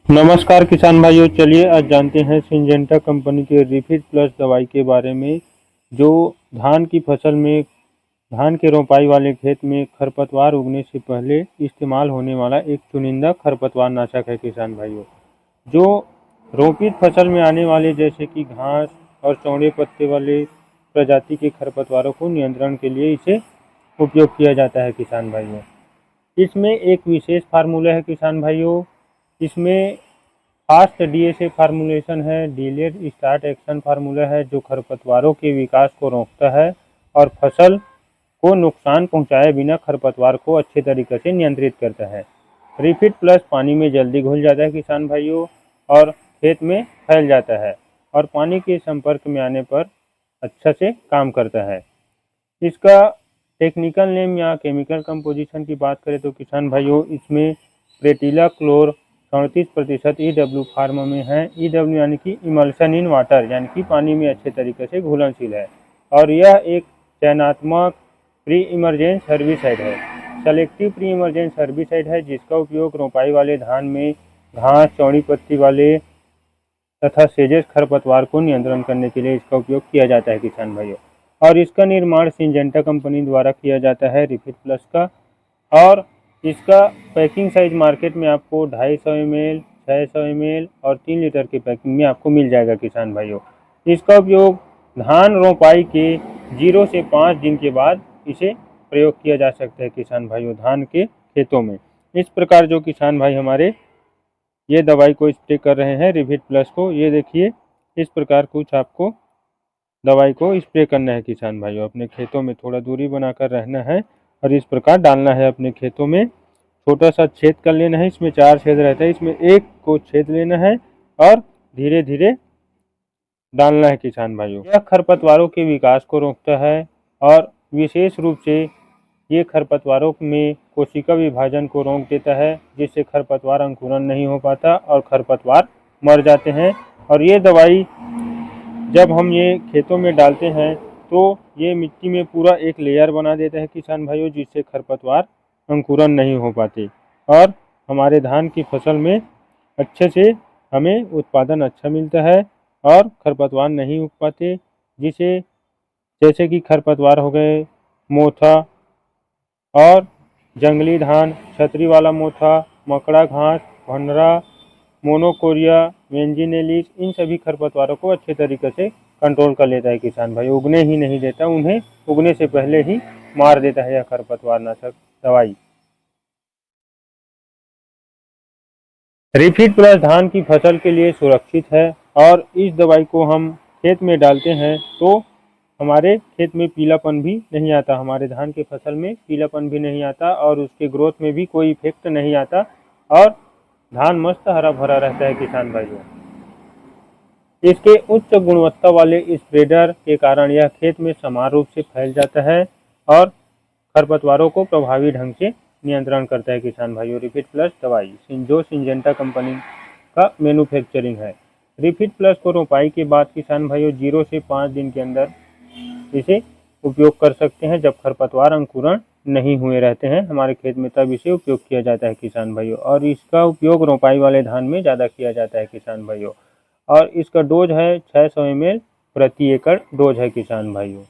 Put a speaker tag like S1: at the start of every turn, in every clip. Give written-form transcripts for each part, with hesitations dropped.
S1: नमस्कार किसान भाइयों, चलिए आज जानते हैं सिंजेंटा कंपनी के रिफिट प्लस दवाई के बारे में। जो धान की फसल में, धान के रोपाई वाले खेत में खरपतवार उगने से पहले इस्तेमाल होने वाला एक चुनिंदा खरपतवार नाशक है। किसान भाइयों, जो रोपित फसल में आने वाले जैसे कि घास और चौड़े पत्ते वाले प्रजाति के खरपतवारों को नियंत्रण के लिए इसे उपयोग किया जाता है। किसान भाइयों, इसमें एक विशेष फार्मूला है। किसान भाइयों, इसमें फास्ट डीएसए फार्मूलेशन है, डिलेड स्टार्ट एक्शन फार्मूला है, जो खरपतवारों के विकास को रोकता है और फसल को नुकसान पहुंचाए बिना खरपतवार को अच्छे तरीके से नियंत्रित करता है। रिफिट प्लस पानी में जल्दी घुल जाता है किसान भाइयों, और खेत में फैल जाता है और पानी के संपर्क में आने पर अच्छा से काम करता है। इसका टेक्निकल नेम या केमिकल कंपोजिशन की बात करें तो किसान भाइयों, इसमें प्रेटिला क्लोर 37% EW फार्म में है। EW यानी कि इमल्शन इन वाटर, यानी कि पानी में अच्छे तरीके से घुलनशील है। और यह एक चयनात्मक प्री इमर्जेंस हर्बिसाइड है, सेलेक्टिव प्री इमर्जेंस हर्बिसाइड है, जिसका उपयोग रोपाई वाले धान में घास, चौड़ी पत्ती वाले तथा सेजेस खरपतवार को नियंत्रण करने के लिए इसका उपयोग किया जाता है किसान भाइयों। और इसका निर्माण सिंजेंटा कंपनी द्वारा किया जाता है रिफिट प्लस का। और इसका पैकिंग साइज मार्केट में आपको 250 ml, 600 ml और 3 लीटर की पैकिंग में आपको मिल जाएगा किसान भाइयों। इसका उपयोग धान रोपाई के 0 से 5 दिन के बाद इसे प्रयोग किया जा सकता है किसान भाइयों, धान के खेतों में। इस प्रकार जो किसान भाई हमारे ये दवाई को स्प्रे कर रहे हैं रिफिट प्लस को, ये देखिए इस प्रकार कुछ आपको दवाई को स्प्रे करना है किसान भाइयों। अपने खेतों में थोड़ा दूरी बनाकर रहना है और इस प्रकार डालना है अपने खेतों में। छोटा सा छेद कर लेना है, इसमें 4 छेद रहता है, इसमें एक को छेद लेना है और धीरे धीरे डालना है किसान भाइयों। यह खरपतवारों के विकास को रोकता है और विशेष रूप से ये खरपतवारों में कोशिका विभाजन को रोक देता है, जिससे खरपतवार अंकुरन नहीं हो पाता और खरपतवार मर जाते हैं। और ये दवाई जब हम ये खेतों में डालते हैं तो ये मिट्टी में पूरा एक लेयर बना देता है किसान भाइयों, जिससे खरपतवार अंकुरन नहीं हो पाते और हमारे धान की फसल में अच्छे से हमें उत्पादन अच्छा मिलता है और खरपतवार नहीं उग पाते। जिसे जैसे कि खरपतवार हो गए मोथा और जंगली धान, छतरी वाला मोथा, मकड़ा घास, भंडरा, मोनोकोरिया, वेंजिनेलिस, इन सभी खरपतवारों को अच्छे तरीके से कंट्रोल कर लेता है किसान भाई। उगने ही नहीं देता, उन्हें उगने से पहले ही मार देता है यह खरपतवार नाशक दवाई। रिफिट प्लस धान की फसल के लिए सुरक्षित है और इस दवाई को हम खेत में डालते हैं तो हमारे खेत में पीलापन भी नहीं आता, हमारे धान की फसल में पीलापन भी नहीं आता और उसके ग्रोथ में भी कोई इफेक्ट नहीं आता और धान मस्त हरा भरा रहता है किसान भाइयों। इसके उच्च गुणवत्ता वाले स्प्रेडर के कारण यह खेत में समान रूप से फैल जाता है और खरपतवारों को प्रभावी ढंग से नियंत्रण करता है किसान भाइयों। रिफिट प्लस दवाई जो सिंजेंटा कंपनी का मैन्युफैक्चरिंग है। रिफिट प्लस को रोपाई के बाद किसान भाइयों 0 से 5 दिन के अंदर इसे उपयोग कर सकते हैं, जब खरपतवार अंकुरण नहीं हुए रहते हैं हमारे खेत में, तब इसे उपयोग किया जाता है किसान भाइयों। और इसका उपयोग रोपाई वाले धान में ज़्यादा किया जाता है किसान भाइयों। और इसका डोज है 600 ml प्रति एकड़ डोज है किसान भाइयों।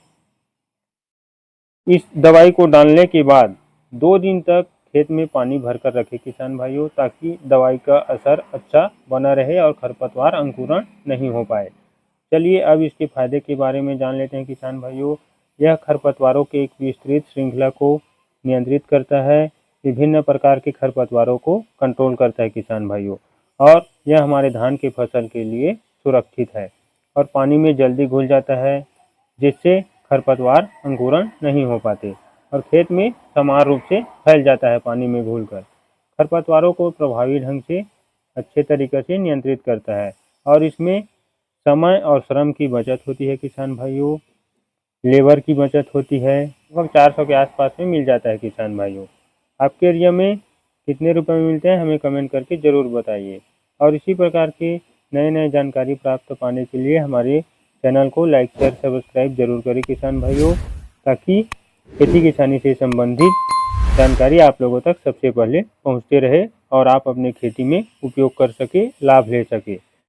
S1: इस दवाई को डालने के बाद 2 दिन तक खेत में पानी भरकर रखें किसान भाइयों, ताकि दवाई का असर अच्छा बना रहे और खरपतवार अंकुरण नहीं हो पाए। चलिए अब इसके फायदे के बारे में जान लेते हैं किसान भाइयों। यह खरपतवारों के एक विस्तृत श्रृंखला को नियंत्रित करता है, विभिन्न प्रकार के खरपतवारों को कंट्रोल करता है किसान भाइयों। और यह हमारे धान की फसल के लिए सुरक्षित है और पानी में जल्दी घुल जाता है, जिससे खरपतवार अंकुरण नहीं हो पाते और खेत में समान रूप से फैल जाता है पानी में घुलकर। खरपतवारों को प्रभावी ढंग से अच्छे तरीके से नियंत्रित करता है और इसमें समय और श्रम की बचत होती है किसान भाइयों, लेबर की बचत होती है। लगभग 400 के आसपास में मिल जाता है किसान भाइयों। आपके एरिया में कितने रुपए में मिलते हैं हमें कमेंट करके ज़रूर बताइए। और इसी प्रकार के नए नए जानकारी प्राप्त पाने के लिए हमारे चैनल को लाइक शेयर सब्सक्राइब जरूर करें किसान भाइयों, ताकि खेती किसानी से संबंधित जानकारी आप लोगों तक सबसे पहले पहुंचते रहे और आप अपने खेती में उपयोग कर सके, लाभ ले सके।